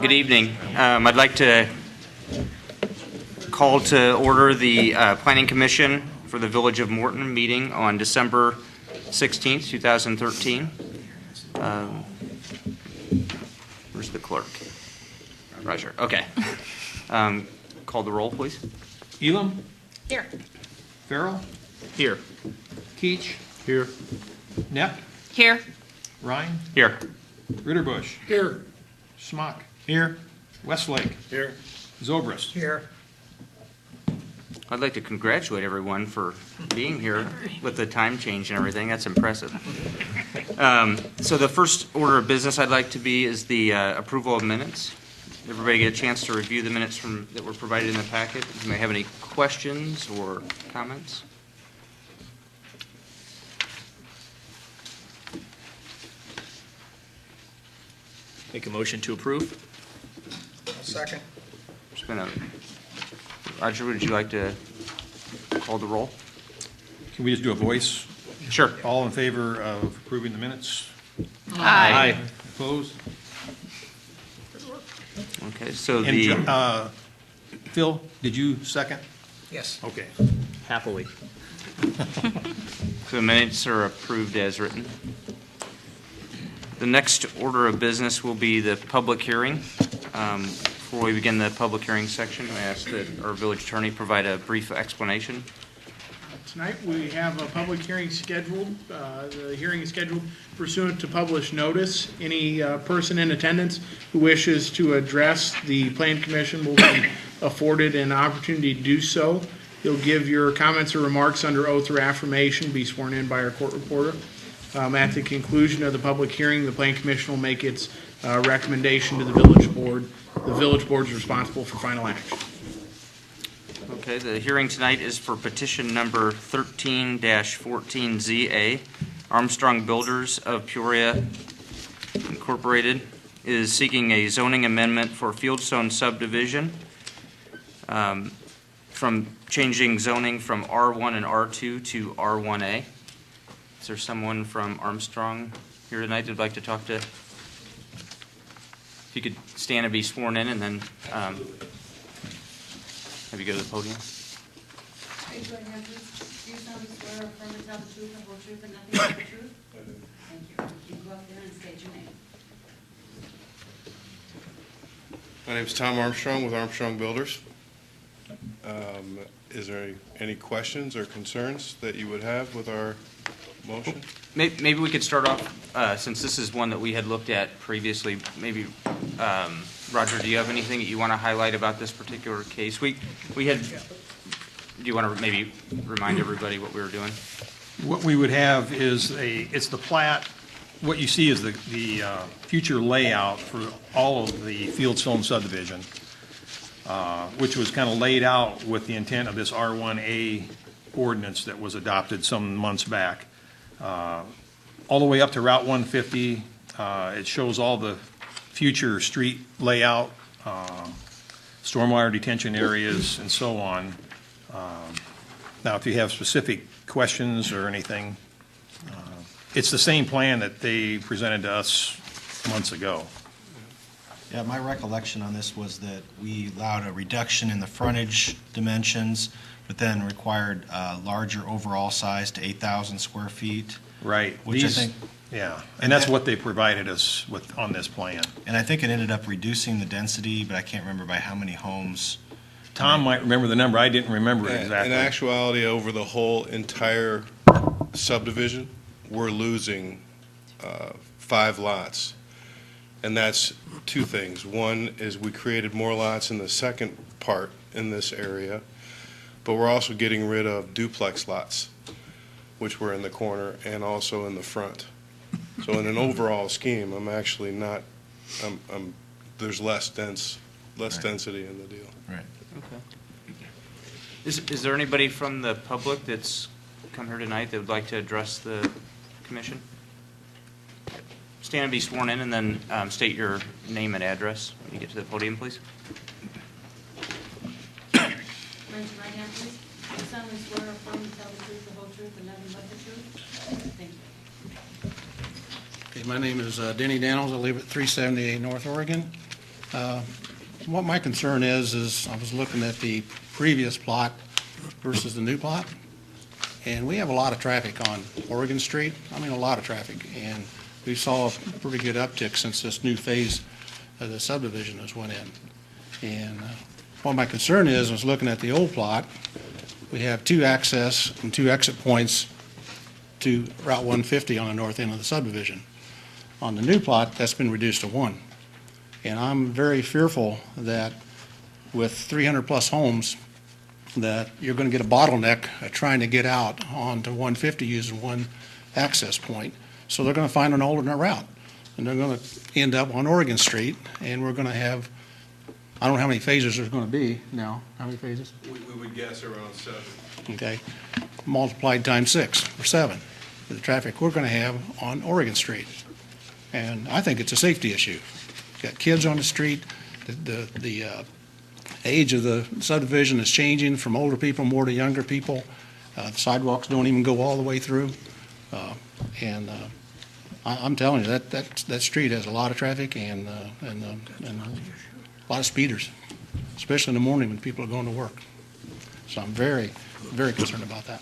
good evening. I'd like to call to order the Planning Commission for the Village of Morton meeting on December 16th, 2013. Where's the clerk? Roger. Okay. Call the roll, please. Elam? Here. Farrell? Here. Keach? Here. Knepp? Here. Ryan? Here. Ritterbusch? Here. Smock? Here. Westlake? Here. Zobrist? Here. I'd like to congratulate everyone for being here with the time change and everything. That's impressive. So the first order of business I'd like to be is the approval of minutes. Everybody get a chance to review the minutes that were provided in the packet. If you may have any questions or comments. Make a motion to approve. Second. There's been Roger, would you like to call the roll? Can we just do a voice? Sure. All in favor of approving the minutes? Aye. Opposed? Okay, so And Phil, did you second? Yes. Okay. Happily. the minutes are approved as written. The next order of business will be the public hearing. Before we begin the public hearing section, I ask that our village attorney provide a brief explanation. Tonight, we have a public hearing scheduled. The hearing is scheduled pursuant to published notice. Any person in attendance who wishes to address the Plan Commission will be afforded an opportunity to do so. You'll give your comments or remarks under oath or affirmation, be sworn in by our court reporter. At the conclusion of the public hearing, the Plan Commission will make its recommendation to the village board. The village board is responsible for final action. Okay, the hearing tonight is for petition number 13-14ZA. Armstrong Builders of Peoria Incorporated is seeking a zoning amendment for Fieldstone subdivision from changing zoning from R1 and R2 to R1A. Is there someone from Armstrong here tonight that'd like to talk to? If you could stand and be sworn in, and then have you go to the podium. Raise your hand, please. Do you solemnly swear or affirm to tell the truth, the whole truth, and nothing but the truth? I do. Thank you. You can go up there and state your name. My name is Tom Armstrong with Armstrong Builders. Is there any questions or concerns that you would have with our motion? Maybe we could start off, since this is one that we had looked at previously, maybe, Roger, do you have anything that you want to highlight about this particular case? We had, do you want to maybe remind everybody what we were doing? What we would have is it's the plat. What you see is the future layout for all of the Fieldstone subdivision, which was kind of laid out with the intent of this R1A ordinance that was adopted some months back. All the way up to Route 150. It shows all the future street layout, stormwater detention areas, and so on. Now, if you have specific questions or anything, it's the same plan that they presented to us months ago. Yeah, my recollection on this was that we allowed a reduction in the frontage dimensions, but then required a larger overall size to 8,000 square feet. Right. Which I think, yeah, and that's what they provided us with on this plan. and I think it ended up reducing the density, but I can't remember by how many homes. Tom might remember the number. I didn't remember it exactly. In actuality, over the whole entire subdivision, we're losing 5 lots. And that's two things. One is we created more lots in the second part in this area, but we're also getting rid of duplex lots, which were in the corner and also in the front. So in an overall scheme, I'm actually not, there's less density in the deal. Right. Okay. Is there anybody from the public that's come here tonight that would like to address the commission? Stand and be sworn in, and then state your name and address when you get to the podium, please. Raise your right hand, please. Do you solemnly swear or affirm to tell the truth, the whole truth, and nothing but the truth? Thank you. Okay, my name is Denny Daniels. I live at 378 North Oregon. What my concern is I was looking at the previous plot versus the new plot, and we have a lot of traffic on Oregon Street. I mean, a lot of traffic, and we saw a pretty good uptick since this new phase of the subdivision has went in. And what my concern is, I was looking at the old plot, we have 2 access and 2 exit points to Route 150 on the north end of the subdivision. On the new plot, that's been reduced to 1. And I'm very fearful that with 300-plus homes, that you're going to get a bottleneck trying to get out onto 150 using 1 access point. So they're going to find an alternate route, and they're going to end up on Oregon Street, and we're going to have, I don't know how many phases there's going to be now. How many phases? We would guess around 7. Okay, multiplied times 6 or 7, the traffic we're going to have on Oregon Street. And I think it's a safety issue. Got kids on the street, the age of the subdivision is changing from older people more to younger people. The sidewalks don't even go all the way through. I'm telling you, that street has a lot of traffic and a lot of speeders, especially in the morning when people are going to work. So I'm very, very concerned about that.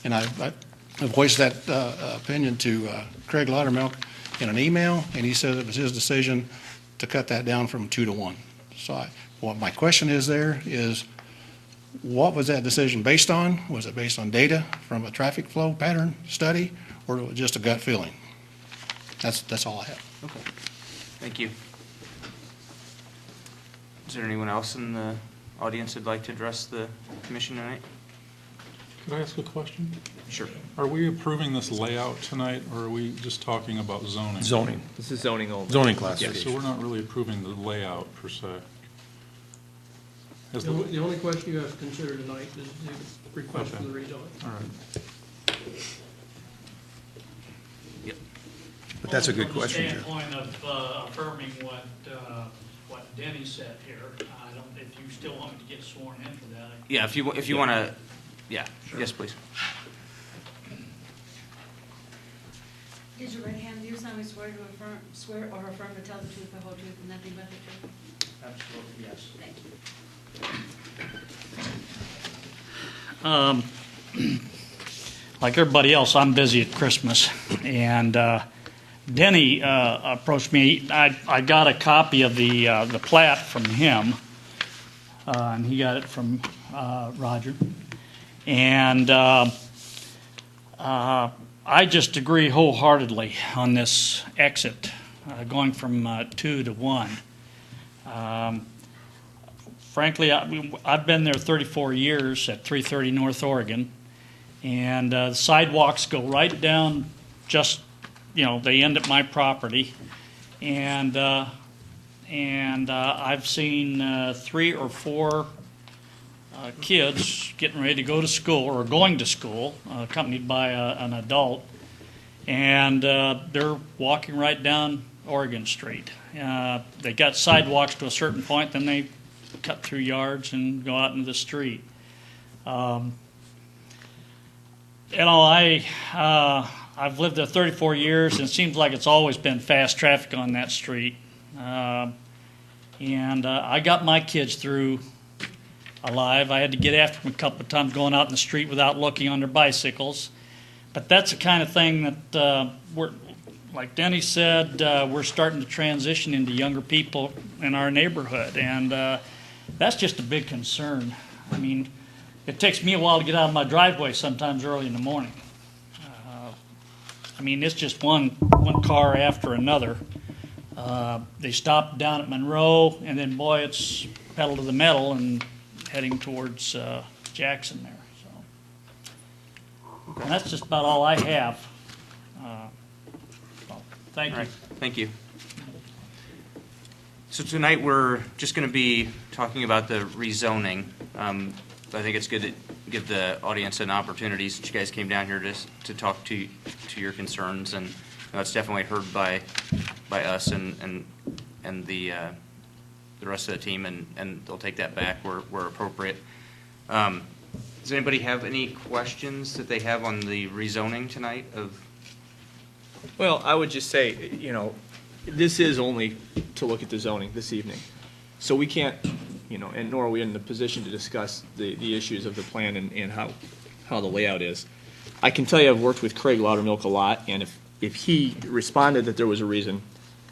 And I voiced that opinion to Craig Laudermilk in an email, and he said it was his decision to cut that down from 2 to 1. So what my question is there is, what was that decision based on? Was it based on data from a traffic flow pattern study, or was it just a gut feeling? That's all I have. Okay. Thank you. Is there anyone else in the audience who'd like to address the commission tonight? Could I ask a question? Sure. Are we approving this layout tonight, or are we just talking about zoning? Zoning, This is zoning only. zoning So classification. we're not really approving the layout per se. Has The only question you have to consider tonight is the request for Okay. the rezoning. All right. But that's a good question, Jeff. From the standpoint of affirming what Denny said here, I don't, if you still want me to get sworn in for that. Yeah, if you want to, yeah, Sure. yes, please. Raise your right hand. Do you solemnly swear or affirm to tell the truth, the whole truth, and nothing but the truth? Absolutely, yes. Thank you. Like everybody else, I'm busy at Christmas, and Denny approached me. I got a copy of the plat from him, and he got it from Roger. And I just agree wholeheartedly on this exit, going from 2 to 1. Frankly, I've been there 34 years at 330 North Oregon, and the sidewalks go right down, just, they end at my property. And I've seen 3 or 4 kids getting ready to go to school or going to school, accompanied by an adult, and they're walking right down Oregon Street. They got sidewalks to a certain point, then they cut through yards and go out into the street. I've lived there 34 years, and it seems like it's always been fast traffic on that street. And I got my kids through alive. I had to get after them a couple of times going out in the street without looking on their bicycles. But that's the kind of thing that like Denny said, we're starting to transition into younger people in our neighborhood, and that's just a big concern. I mean, it takes me a while to get out of my driveway sometimes early in the morning. I mean, it's just one car after another. They stopped down at Monroe, and then, boy, it's pedal to the metal and heading towards Jackson there. So, and that's just about all I have. Thank you. All right, thank you. So tonight, we're just going to be talking about the rezoning. I think it's good to give the audience an opportunity, since you guys came down here to talk to your concerns, and it's definitely heard by us and the rest of the team, and they'll take that back where appropriate. Does anybody have any questions that they have on the rezoning tonight? Well, I would just say, this is only to look at the zoning this evening. So we can't, and nor are we in the position to discuss the issues of the plan and how the layout is. I can tell you I've worked with Craig Loudermilk a lot, and if he responded that there was a reason,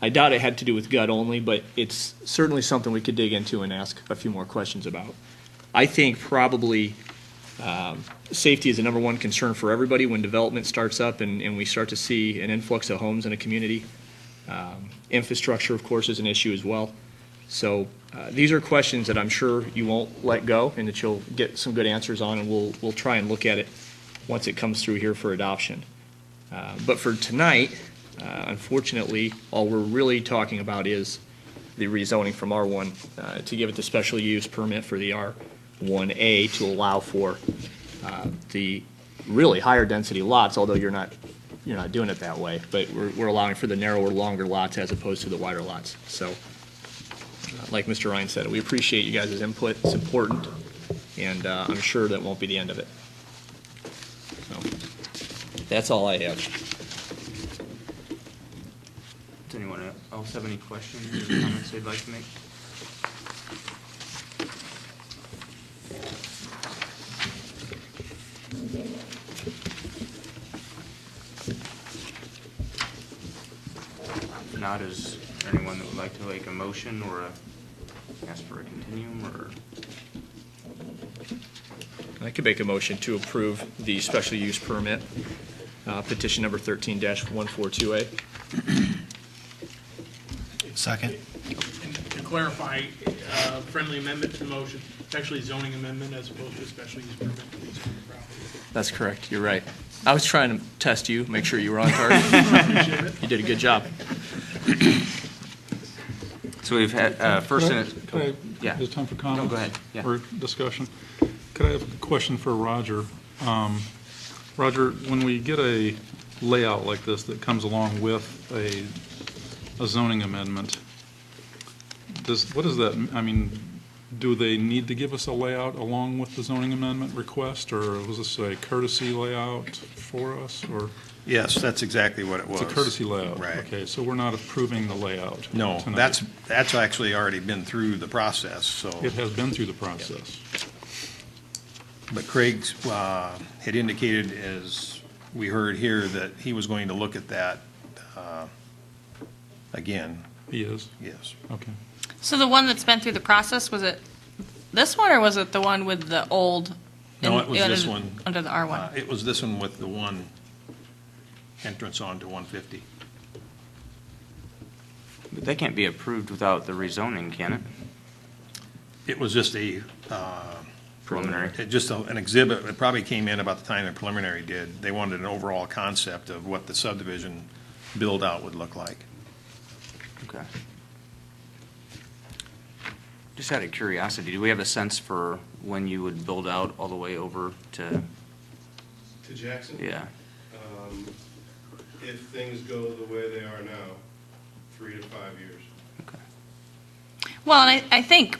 I doubt it had to do with gut only, but it's certainly something we could dig into and ask a few more questions about. I think probably safety is the number one concern for everybody when development starts up and we start to see an influx of homes in a community. Infrastructure, of course, is an issue as well. So these are questions that I'm sure you won't let go and that you'll get some good answers on, and we'll try and look at it once it comes through here for adoption. But for tonight, unfortunately, all we're really talking about is the rezoning from R1 to give it the special use permit for the R1A to allow for the really higher density lots, although you're not doing it that way, but we're allowing for the narrower, longer lots as opposed to the wider lots. So, like Mr. Ryan said, we appreciate you guys' input. It's important, and I'm sure that won't be the end of it. So, that's all I have. Does anyone else have any questions or comments they'd like to make? If not, is there anyone that would like to make a motion or ask for a continuum or? I could make a motion to approve the special use permit, petition number 13-142A. Second. And to clarify, friendly amendment to the motion, it's actually zoning amendment as opposed to a special use permit for these kind of properties. That's correct. You're right. I was trying to test you, make sure you were on target. Appreciate it. You did a good job. So we've had first and Is it time for comments? No, go ahead. Yeah. Or discussion? Could I have a question for Roger? Roger, when we get a layout like this that comes along with a zoning amendment, what does that, I mean, do they need to give us a layout along with the zoning amendment request, or was this a courtesy layout for us, or? Yes, that's exactly what it was. It's a courtesy layout? Right. Okay, so we're not approving the layout? No, tonight. that's actually already been through the process, so. It has been through the process. But Craig had indicated, as we heard here, that he was going to look at that again. He is? Yes. Okay. So the one that's been through the process, was it this one or was it the one with the old? No, it was this one. Under the R1? It was this one with the one entrance onto 150. But that can't be approved without the rezoning, can it? It was just a Preliminary. an exhibit. It probably came in about the time the preliminary did. They wanted an overall concept of what the subdivision build-out would look like. Okay. Just out of curiosity, do we have a sense for when you would build out all the way over to? To Jackson? Yeah. If things go the way they are now, 3 to 5 years. Okay. Well, and I think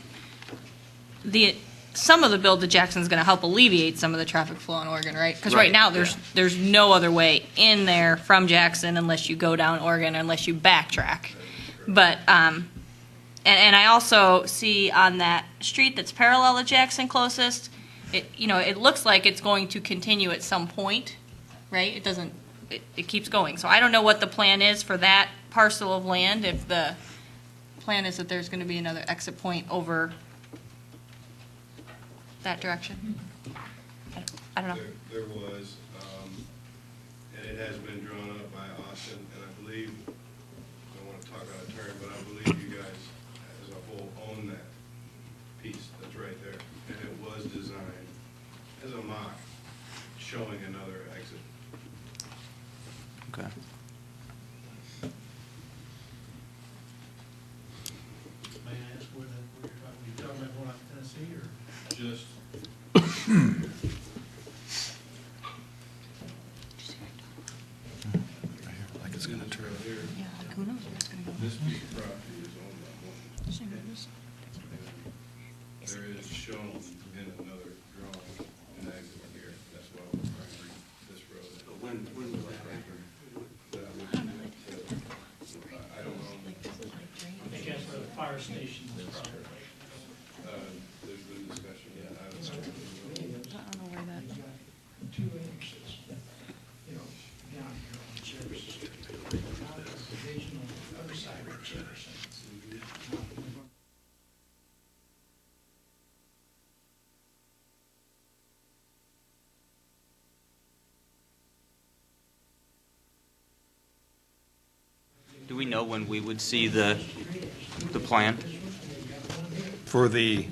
some of the build to Jackson is going to help alleviate some of the traffic flow on Oregon, right? Because right now there's no other way in there from Jackson unless you go down Oregon, unless you backtrack. But and I also see on that street that's parallel to Jackson closest, it looks like it's going to continue at some point, right? It doesn't. It keeps going. So I don't know what the plan is for that parcel of land. If the plan is that there's going to be another exit point over that direction. I don't know. There was, and it has been drawn up by Austin, and I believe, I don't want to talk out of turn, but I believe you guys as a whole own that piece that's right there. And it was designed as a mock, showing another exit. Okay. May I ask where you're talking about going out to Tennessee, or? Just Like it's going to turn. Yeah, who knows where it's going to go. this piece of property is owned by Morton. There is shown in another drawing an exit here. That's why we're trying to read this road. When will that happen? I don't know. fire stations from. There's been discussion. I don't know where that. 2 entrances, you know, down here on Jefferson. Now there's a division on the other side of Jefferson. Do we know when we would see the plan? For the,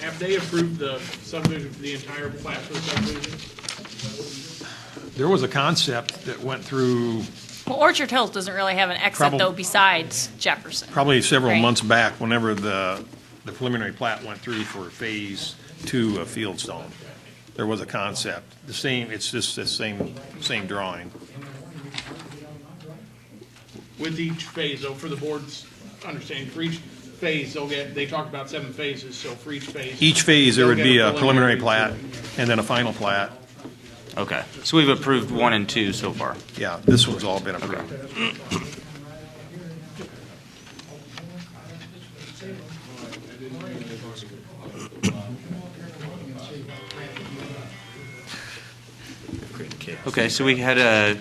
Have they approved the subdivision for the entire plat for the subdivision? there was a concept that went through Well, Orchard Hills doesn't really have an exit Probab- though besides Jefferson. probably several Right. months back, whenever the preliminary plat went through for Phase 2 of Fieldstone. There was a concept, the same, it's just the same drawing. With each phase, though, for the board's understanding, for each phase, they talked about 7 phases, so for each phase. Each phase, there would they'll be get a preliminary plat report. and then a final plat. Okay, so we've approved 1 and 2 so far. Yeah, this one's all been approved. Okay, so we had a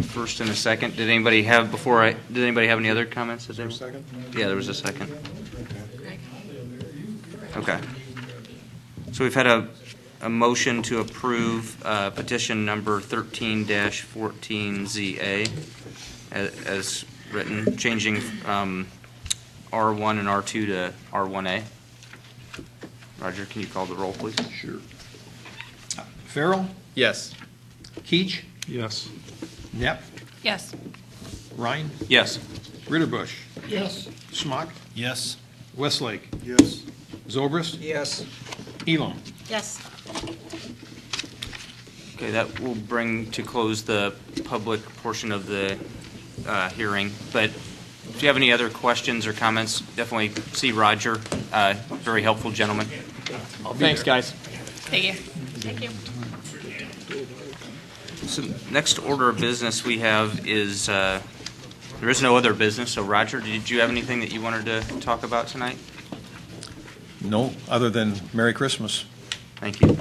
first and a second. Did anybody have any other comments? Is there a second? Yeah, there was a second. Okay. So we've had a motion to approve petition number 13-14ZA as written, changing R1 and R2 to R1A. Roger, can you call the roll, please? Sure. Farrell, Yes. Keach, Yes. Knapp, Yes. Ryan, Yes. Ritterbusch, Yes. Schmock, Yes. Westlake, Yes. Zobrist, Yes. Elam. Yes. Okay, that will bring to close the public portion of the hearing. But if you have any other questions or comments, definitely see Roger. Very helpful gentleman. Thanks, guys. Thank you. Thank you. So next order of business we have is, there is no other business. So Roger, did you have anything that you wanted to talk about tonight? No, other than Merry Christmas. Thank you.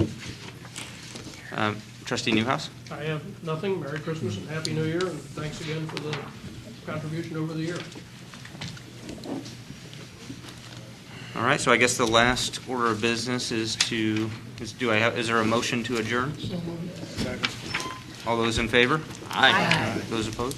Trustee Newhouse? I have nothing. Merry Christmas and Happy New Year, and thanks again for the contribution over the year. All right, so I guess the last order of business is is there a motion to adjourn? All those in favor? Aye. Those opposed?